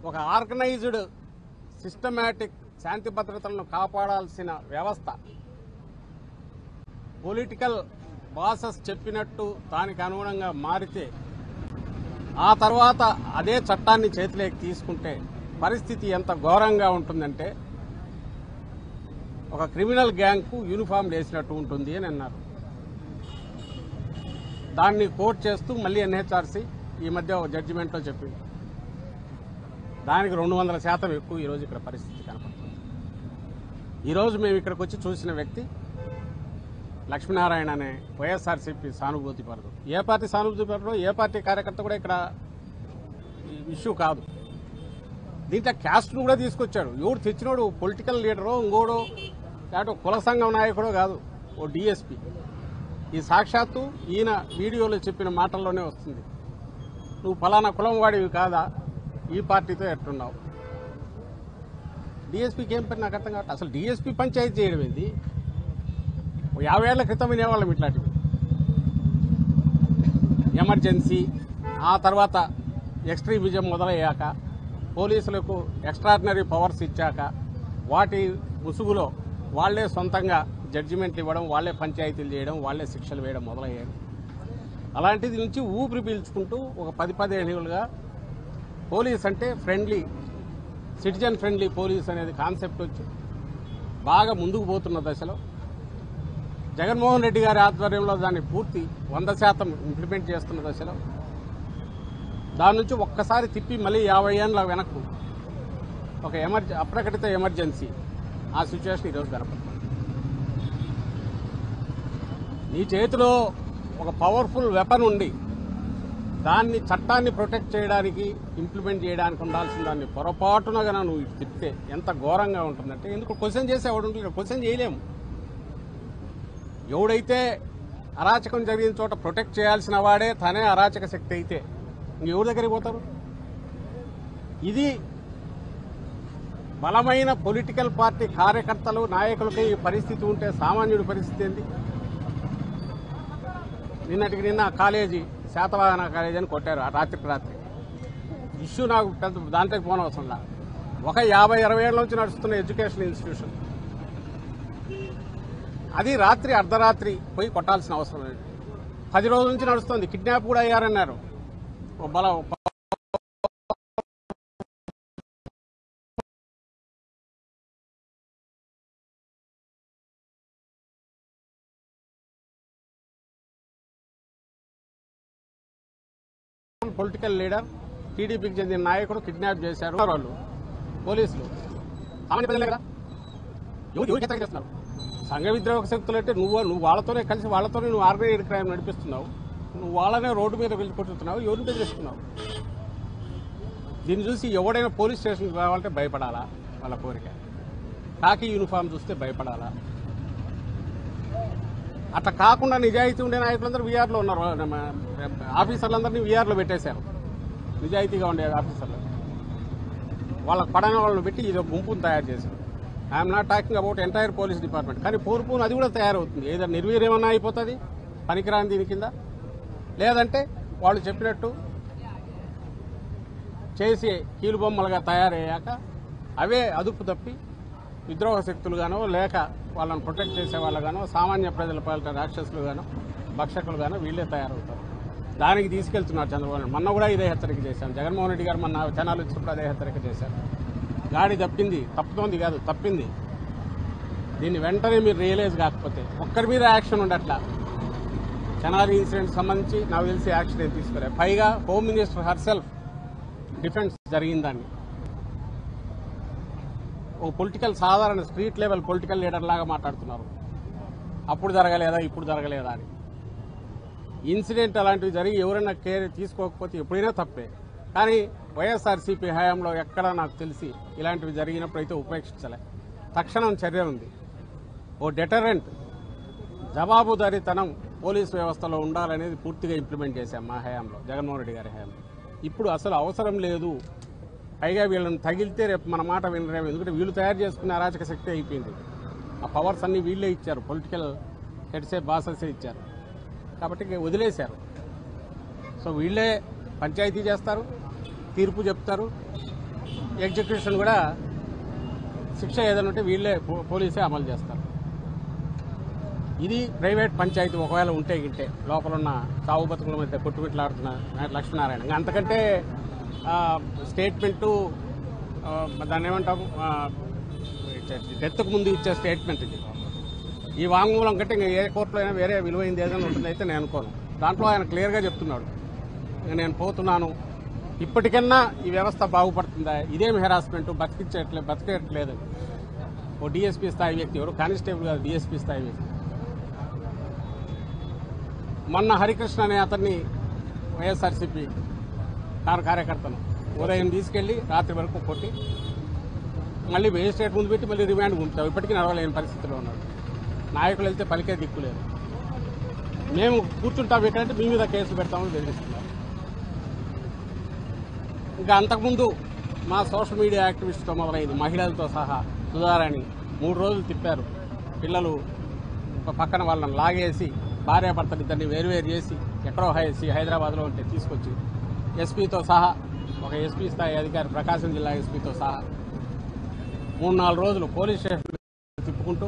ఒక organised systematic శాంతి భద్రతలను కాపాడాల్సిన వ్యవస్థ పొలిటికల్ బాసెస్ చెప్పినట్టు దానికి అనుగుణంగా మారితే ఆ తర్వాత అదే చట్టాన్ని చేతిలోకి తీసుకుంటే పరిస్థితి ఎంత ఘోరంగా ఉంటుందంటే ఒక క్రిమినల్ గ్యాంగ్కు యూనిఫామ్ వేసినట్టు ఉంటుంది అని అన్నారు. దాన్ని కోట్ చేస్తూ మళ్ళీ ఎన్హెచ్ఆర్సీ ఈ మధ్య ఒక జడ్జిమెంట్లో చెప్పింది. దానికి 200% ఎక్కువ ఈరోజు ఇక్కడ పరిస్థితి కనపడుతుంది. ఈరోజు మేము ఇక్కడికి వచ్చి చూసిన వ్యక్తి లక్ష్మీనారాయణ అనే వైఎస్ఆర్సీపీ సానుభూతి పరదు. ఏ పార్టీ సానుభూతి పరదో ఏ పార్టీ కార్యకర్త కూడా ఇక్కడ ఇష్యూ కాదు. దీంట్లో క్యాస్ట్ను కూడా తీసుకొచ్చాడు. ఎవడు తెచ్చినోడు పొలిటికల్ లీడరో ఇంకోడో లేకపోతే కుల సంఘం నాయకుడో కాదు, ఓ డిఎస్పీ. ఈ సాక్షాత్తు ఈయన వీడియోలో చెప్పిన మాటల్లోనే వస్తుంది. నువ్వు ఫలానా కులం వాడివి కాదా, ఈ పార్టీతో ఎట్టున్నావు. డిఎస్పీకి ఏం పని నాకు అర్థం కావట్లేదు. అసలు డిఎస్పీ పంచాయతీ చేయడం ఏంది? 50 ఏళ్ల క్రితం వినేవాళ్ళం ఇట్లాంటివి. ఎమర్జెన్సీ ఆ తర్వాత ఎక్స్ట్రీమిజం మొదలయ్యాక పోలీసులకు ఎక్స్ట్రాడినరీ పవర్స్ ఇచ్చాక వాటి ముసుగులో వాళ్లే సొంతంగా జడ్జిమెంట్లు ఇవ్వడం, వాళ్లే పంచాయతీలు చేయడం, వాళ్లే శిక్షలు వేయడం మొదలయ్యాయి. అలాంటిది నుంచి ఊపిరి పీల్చుకుంటూ ఒక 10-15 ఏళ్ళుగా పోలీస్ అంటే ఫ్రెండ్లీ, సిటిజన్ ఫ్రెండ్లీ పోలీస్ అనేది కాన్సెప్ట్ వచ్చి బాగా ముందుకు పోతున్న దశలో జగన్మోహన్ రెడ్డి గారి ఆధ్వర్యంలో దాన్ని పూర్తి 100% ఇంప్లిమెంట్ చేస్తున్న దశలో దాని నుంచి ఒక్కసారి తిప్పి మళ్ళీ 50 ఏళ్ళ వెనక్కు ఒక అప్రకటిత ఎమర్జెన్సీ ఆ సిచ్యువేషన్ ఈరోజు కనపడుతుంది. నీ చేతిలో ఒక పవర్ఫుల్ వెపన్ ఉండి దాన్ని చట్టాన్ని ప్రొటెక్ట్ చేయడానికి ఇంప్లిమెంట్ చేయడానికి ఉండాల్సిన దాన్ని పొరపాటున గన నువ్వు ఇటు తిప్పితే ఎంత ఘోరంగా ఉంటుందంటే, ఎందుకు క్వశ్చన్ చేసేవాడు ఉంటుంది, ఇక్కడ క్వశ్చన్ చేయలేము. ఎవడైతే అరాచకం జరిగిన చోట ప్రొటెక్ట్ చేయాల్సిన వాడే తనే అరాచక శక్తి అయితే ఇంకెవరి దగ్గరికి పోతారు? ఇది బలమైన పొలిటికల్ పార్టీ కార్యకర్తలు నాయకులకి ఈ పరిస్థితి ఉంటే సామాన్యుడి పరిస్థితి ఏంది? నిన్నటికి నిన్న కాలేజీ శాతవాహన కాలేజీ అని కొట్టారు రాత్రికి రాత్రి. ఇష్యూ నాకు పెద్ద దాంట్లోకి పోనవసరంలా. ఒక 50-60 ఏళ్ల నుంచి నడుస్తున్న ఎడ్యుకేషన్ ఇన్స్టిట్యూషన్ అది రాత్రి అర్ధరాత్రి పోయి కొట్టాల్సిన అవసరం లేదు. 10 రోజుల నుంచి నడుస్తుంది. కిడ్నాప్ కూడా అయ్యారన్నారు. పొలిటికల్ లీడర్ టీడీపీకి చెందిన నాయకుడు కిడ్నాప్ చేశారు వాళ్ళు పోలీసులు. సామాన్య ప్రజలే కదా, ఎవరు చేస్తున్నారు? సంఘ విద్రోహక శక్తులు అంటే నువ్వు వాళ్ళతోనే కలిసి వాళ్ళతోనే నువ్వు ఆర్గనైజ్డ్ క్రైమ్ నడిపిస్తున్నావు. నువ్వు వాళ్ళనే రోడ్డు మీద వెళ్ళిపోతున్నావు. ఎవరిని బెదిరిస్తున్నావు? దీన్ని చూసి ఎవడైనా పోలీస్ స్టేషన్కి రావాలంటే భయపడాలా? వాళ్ళ కోరిక. కాకి యూనిఫామ్ చూస్తే భయపడాలా? అట్లా కాకుండా నిజాయితీ ఉండే నాయకులందరూ వీఆర్లో ఉన్నారు. ఆఫీసర్లందరినీ వీఆర్లో పెట్టేశారు. నిజాయితీగా ఉండే ఆఫీసర్లు వాళ్ళకు పడని వాళ్ళని పెట్టి ఇది గుంపును తయారు చేశారు. I'm not talking about entire police department. కానీ పోరుపోను అది కూడా తయారవుతుంది. ఏదో నిర్వీర్యమన్నా అయిపోతుంది పనికిరాని దీని కింద, లేదంటే వాళ్ళు చెప్పినట్టు చేసి కీలుబొమ్మలుగా తయారయ్యాక అవే అదుపు తప్పి విద్రోహ శక్తులుగానో లేక వాళ్ళని ప్రొటెక్ట్ చేసే వాళ్ళగానో సామాన్య ప్రజల పాలిట రాక్షసులుగానో భక్షకులుగానో వీళ్ళే తయారవుతారు. దానికి తీసుకెళ్తున్నారు చంద్రబాబు నాయుడు. మొన్న కూడా ఇదే హెచ్చరిక చేశాను. జగన్మోహన్ రెడ్డి గారు మొన్న జనాలు వచ్చినప్పుడు అదే హెచ్చరిక చేశారు. గాడి తప్పింది, తప్పుతోంది కాదు, తప్పింది. దీన్ని వెంటనే మీరు రియలైజ్ కాకపోతే ఒక్కరి మీద యాక్షన్ ఉండట్లా. చనాలి ఇన్సిడెంట్ సంబంధించి నాకు తెలిసి యాక్షన్ ఏం తీసుకోలేదు. పైగా హోమ్ మినిస్టర్ హర్సెల్ఫ్ డిఫెన్స్ జరిగిందాన్ని ఒక పొలిటికల్ సాధారణ స్ట్రీట్ లెవెల్ పొలిటికల్ లీడర్ లాగా మాట్లాడుతున్నారు. అప్పుడు జరగలేదా ఇప్పుడు జరగలేదా అని. ఇన్సిడెంట్ అలాంటివి జరిగి ఎవరైనా కేర్ తీసుకోకపోతే ఎప్పుడైనా తప్పే. కానీ వైఎస్ఆర్సీపీ హయాంలో ఎక్కడా నాకు తెలిసి ఇలాంటివి జరిగినప్పుడు అయితే ఉపేక్షించలే. తక్షణం చర్య ఉంది. ఓ డెటరెంట్ జవాబుదారీతనం పోలీసు వ్యవస్థలో ఉండాలనేది పూర్తిగా ఇంప్లిమెంట్ చేశాం మా హయాంలో, జగన్మోహన్ రెడ్డి గారి హయాంలో. ఇప్పుడు అసలు అవసరం లేదు. పైగా వీళ్ళని తగిలితే రేపు మన మాట వినరేమో. ఎందుకంటే వీళ్ళు తయారు చేసుకునే అరాచక శక్తి అయిపోయింది. ఆ పవర్స్ అన్ని వీళ్ళే ఇచ్చారు, పొలిటికల్ హెడ్సే బాసెసే ఇచ్చారు. కాబట్టి వదిలేశారు. సో వీళ్ళే పంచాయతీ చేస్తారు, తీర్పు చెప్తారు, ఎగ్జిక్యూషన్ కూడా శిక్ష ఏదైనా ఉంటే వీళ్ళే పోలీసే అమలు చేస్తారు. ఇది ప్రైవేట్ పంచాయతీ ఒకవేళ ఉంటే గింటే లోపల ఉన్న సాగు బతుకుల మధ్య కొట్టుమిట్లాడుతున్న లక్ష్మీనారాయణ. అంతకంటే స్టేట్మెంటు దాన్ని ఏమంటాము, డెత్కు ముందు ఇచ్చే స్టేట్మెంట్ ఇది. ఈ వాంగ్మూలం కంటే ఇంకా ఏ కోర్టులో అయినా వేరే విలువైంది ఏదైనా ఉంటుందైతే నేను అనుకోను. దాంట్లో ఆయన క్లియర్గా చెప్తున్నాడు, నేను పోతున్నాను, ఇప్పటికన్నా ఈ వ్యవస్థ బాగుపడుతుందా, ఇదేమి హెరాస్మెంట్, బతికేట్లేదు. ఓ డిఎస్పీ స్థాయి వ్యక్తి, ఎవరు కానిస్టేబుల్ కాదు, డిఎస్పీ స్థాయి వ్యక్తి. మొన్న హరికృష్ణ అనే అతన్ని వైఎస్ఆర్సీపీ కార్యకర్తను ఉదయం తీసుకెళ్లి రాత్రి వరకు కొట్టి మళ్ళీ మేజిస్ట్రేట్ ముందు పెట్టి మళ్ళీ రిమాండ్ పంపుతాం. ఇప్పటికీ నడవలేని పరిస్థితిలో ఉన్నాడు. నాయకులు వెళ్తే పలికే దిక్కులేదు. మేము కూర్చుంటాం ఎక్కడంటే మీ మీద కేసు పెడతామని బెదిరిస్తున్నాం. ఇంకా అంతకుముందు మా సోషల్ మీడియా యాక్టివిస్ట్తో మొదలైంది, మహిళలతో సహా సుధారాణి 3 రోజులు తిప్పారు. పిల్లలు పక్కన వాళ్ళని లాగేసి భార్యాభర్తలు ఇద్దరిని వేరువేరు చేసి ఎక్కడో హైదరాబాద్లో ఉంటే తీసుకొచ్చి ఎస్పీతో సహా, ఒక ఎస్పీ స్థాయి అధికారి ప్రకాశం జిల్లా ఎస్పీతో సహా 3-4 రోజులు పోలీస్ స్టేషన్ తిప్పుకుంటూ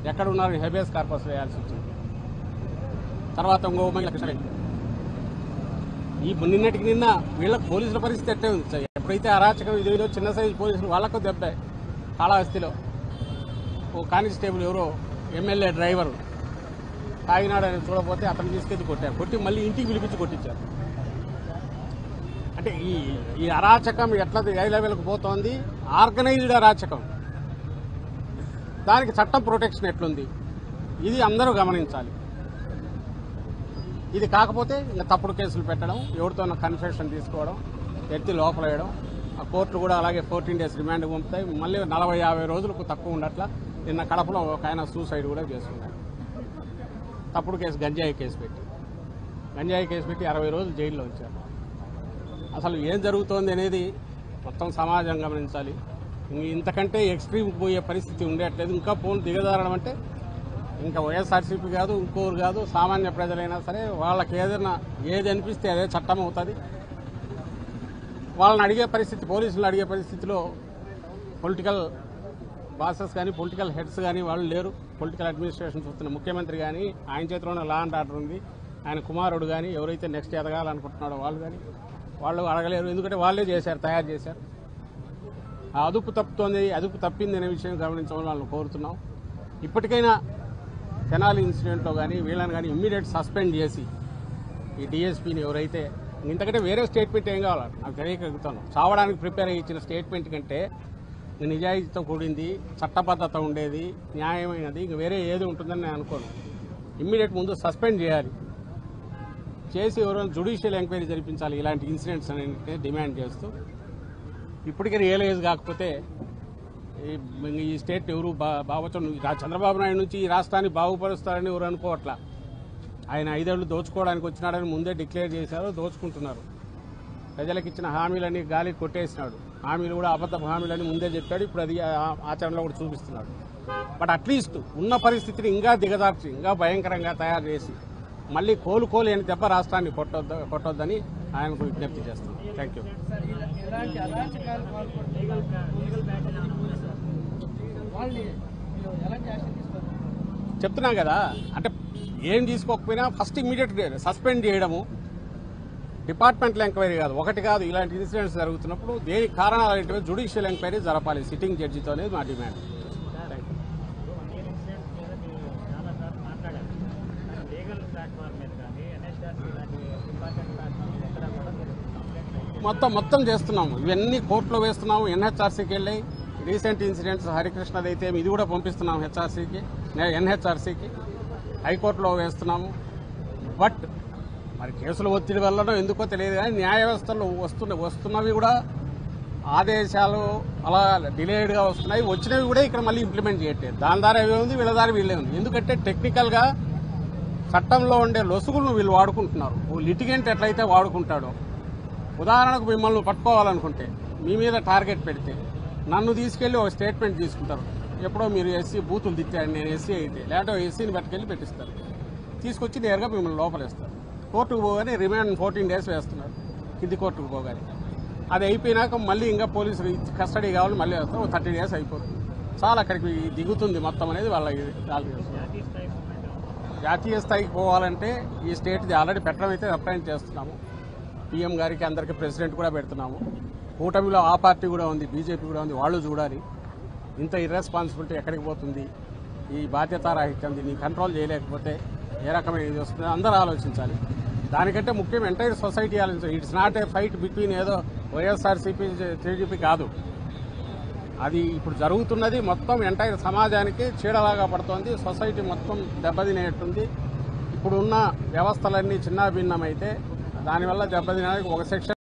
ఎక్కడున్నారని హెబియస్ కార్పస్ వేయాల్సి వచ్చింది. తర్వాత ఇంకో మహిళ కృష్ణారెడ్డి. ఈ నిన్నటికి నిన్న వీళ్ళకి పోలీసుల పరిస్థితి ఎట్టే ఉంది. ఎప్పుడైతే అరాచకం ఇదిలో చిన్న సైజు పోలీసులు వాళ్ళకు దెబ్బ కాళహస్తిలో ఓ కానిస్టేబుల్ ఎవరో ఎమ్మెల్యే డ్రైవరు తాగినాడని చూడకపోతే అతను తీసుకెళ్లి కొట్టారు. కొట్టి మళ్ళీ ఇంటికి పిలిపించి కొట్టించారు. అంటే ఈ అరాచకం ఎట్లా ఏ లెవెల్కి పోతోంది, ఆర్గనైజ్డ్ అరాచకం. దానికి చట్టం ప్రొటెక్షన్ ఎట్లుంది, ఇది అందరూ గమనించాలి. ఇది కాకపోతే ఇంకా తప్పుడు కేసులు పెట్టడం, ఎవరితోనో కన్ఫెషన్ తీసుకోవడం, ఎత్తి లోపల వేయడం. ఆ కోర్టులు కూడా అలాగే 14 days రిమాండ్ పంపుతాయి. మళ్ళీ 40-50 రోజులకు తక్కువ ఉండట్లా. నిన్న కడపలో ఒక ఆయన సూసైడ్ కూడా చేసుకున్నాడు. తప్పుడు కేసు, గంజాయి కేసు పెట్టి 60 రోజులు జైల్లో ఉంచారు. అసలు ఏం జరుగుతోంది అనేది మొత్తం సమాజం గమనించాలి. ఇంతకంటే ఎక్స్ట్రీమ్ పోయే పరిస్థితి ఉండేట్లేదు. ఇంకా ఫోన్ దిగజారడం అంటే ఇంకా వైఎస్ఆర్సీపీ కాదు, ఇంకోరు కాదు, సామాన్య ప్రజలైనా సరే వాళ్ళకి ఏదైనా ఏది అనిపిస్తే అదే చట్టం అవుతుంది. వాళ్ళని అడిగే పరిస్థితి, పోలీసులను అడిగే పరిస్థితిలో పొలిటికల్ బాసెస్ కానీ పొలిటికల్ హెడ్స్ కానీ వాళ్ళు లేరు. పొలిటికల్ అడ్మినిస్ట్రేషన్ చూస్తున్న ముఖ్యమంత్రి కానీ, ఆయన చేతిలోనే లా అండ్ ఆర్డర్ ఉంది, ఆయన కుమారుడు కానీ, ఎవరైతే నెక్స్ట్ ఎదగాలనుకుంటున్నాడో వాళ్ళు కానీ వాళ్ళు అడగలేరు. ఎందుకంటే వాళ్ళే చేశారు, తయారు చేశారు. ఆ అదుపు తప్పింది అనే విషయం గమనించమని వాళ్ళని కోరుతున్నాం. ఇప్పటికైనా తెనాలి ఇన్సిడెంట్లో కానీ వీళ్ళని కానీ ఇమ్మీడియట్ సస్పెండ్ చేసి ఈ డిఎస్పీని ఎవరైతే ఇంతకంటే వేరే స్టేట్మెంట్ ఏం కావాలి నాకు తెలియగలుగుతాను. చావడానికి ప్రిపేర్ అయ్యి ఇచ్చిన స్టేట్మెంట్ కంటే నిజాయితీతో కూడింది, చట్టబద్ధత ఉండేది, న్యాయమైనది ఇంక వేరే ఏది ఉంటుందని నేను అనుకోను. ఇమ్మీడియట్ ముందు సస్పెండ్ చేయాలి, చేసి ఎవరైనా జ్యుడిషియల్ ఎంక్వైరీ జరిపించాలి ఇలాంటి ఇన్సిడెంట్స్ అనేది డిమాండ్ చేస్తూ. ఇప్పటికీ రియలైజ్ కాకపోతే ఈ స్టేట్ ఎవరు బాబోచం చంద్రబాబు నాయుడు నుంచి ఈ రాష్ట్రాన్ని బాగుపరుస్తారని ఎవరు అనుకోవట్లా. ఆయన 5 ఏళ్లు దోచుకోవడానికి వచ్చినాడని ముందే డిక్లేర్ చేశారు, దోచుకుంటున్నారు. ప్రజలకు ఇచ్చిన హామీలన్నీ గాలి కొట్టేసినాడు. హామీలు కూడా అబద్ధపు హామీలని ముందే చెప్పాడు, ఇప్పుడు అది ఆచరణలో కూడా చూపిస్తున్నాడు. బట్ అట్లీస్ట్ ఉన్న పరిస్థితిని ఇంకా దిగజార్చి ఇంకా భయంకరంగా తయారు చేసి మళ్ళీ కోలుకోలేని దెబ్బ రాష్ట్రాన్ని కొట్టొద్దని ఆయనకు విజ్ఞప్తి చేస్తాం. Thank you. చెప్తున్నాం కదా, అంటే ఏం తీసుకోకపోయినా ఫస్ట్ ఇమ్మీడియట్ సస్పెండ్ చేయడము, డిపార్ట్మెంటల్ ఎంక్వైరీ కాదు, ఒకటి కాదు, ఇలాంటి ఇన్సిడెంట్స్ జరుగుతున్నప్పుడు దేని కారణాలు ఏంటో జ్యుడిషియల్ ఎంక్వైరీ జరపాలి సిట్టింగ్ జడ్జితో అనేది మా డిమాండ్. మొత్తం చేస్తున్నాము, ఇవన్నీ కోర్టులో వేస్తున్నాము, ఎన్హెచ్ఆర్సీకి వెళ్ళాయి. రీసెంట్ ఇన్సిడెంట్స్ హరికృష్ణది అయితే ఇది కూడా పంపిస్తున్నాము ఎన్హెచ్ఆర్సీకి, హైకోర్టులో వేస్తున్నాము. బట్ మరి కేసుల ఒత్తిడి వల్లనో ఎందుకో తెలియదు కానీ న్యాయ వ్యవస్థలో వస్తున్నవి కూడా ఆదేశాలు అలా డిలేడ్గా వస్తున్నాయి. వచ్చినవి కూడా ఇక్కడ మళ్ళీ ఇంప్లిమెంట్ చేయట్లేదు. దాని దారి అవే ఉంది, వీళ్ళ దారి వీళ్ళే ఉంది. ఎందుకంటే టెక్నికల్గా చట్టంలో ఉండే లొసుగులను వీళ్ళు వాడుకుంటున్నారు. లిటిగెంట్ ఎట్లయితే వాడుకుంటాడో, ఉదాహరణకు మిమ్మల్ని పట్టుకోవాలనుకుంటే మీ మీద టార్గెట్ పెడితే నన్ను తీసుకెళ్లి ఒక స్టేట్మెంట్ తీసుకుంటారు. ఎప్పుడో మీరు ఎస్సీ బూతులు తిట్టారు, నేను ఎస్సీ అయితే లేకపోతే ఎస్సీని పట్టుకెళ్ళి పెట్టిస్తారు, తీసుకొచ్చి నేరుగా మిమ్మల్ని లోపలేస్తారు. కోర్టుకు పోగానే రిమాండ్ 14 days వేస్తున్నారు, కింది కోర్టుకు పోగానే. అది అయిపోయినాక మళ్ళీ ఇంకా పోలీసులు కస్టడీ కావాలి, మళ్ళీ 30 days అయిపోతుంది. చాలా అక్కడికి దిగుతుంది మొత్తం అనేది వాళ్ళకి. జాతీయ స్థాయికి పోవాలంటే ఈ స్టేట్ది ఆల్రెడీ పెట్టడం అయితే రిప్రజెంట్ చేస్తున్నాము. పీఎం గారికి అందరికీ ప్రెసిడెంట్ కూడా పెడుతున్నాము. కూటమిలో ఆ పార్టీ కూడా ఉంది, బీజేపీ కూడా ఉంది, వాళ్ళు చూడాలి ఇంత ఇర్రెస్పాన్సిబిలిటీ ఎక్కడికి పోతుంది, ఈ బాధ్యతారాహిత్యం దీన్ని కంట్రోల్ చేయలేకపోతే ఏ రకమైన ఇది వస్తుందో అందరూ ఆలోచించాలి. దానికంటే ముఖ్యం ఎంటైర్ సొసైటీ ఆలోచించాలి. It's not a fight between ఏదో వైఎస్ఆర్సీపీ టీడీపీ కాదు, అది ఇప్పుడు జరుగుతున్నది మొత్తం ఎంటైర్ సమాజానికి చీడలాగా పడుతోంది. సొసైటీ మొత్తం దెబ్బతినేటుంది. ఇప్పుడున్న వ్యవస్థలన్నీ చిన్నాభిన్నమైతే దానివల్ల దెబ్బతినడానికి ఒక సెక్షన్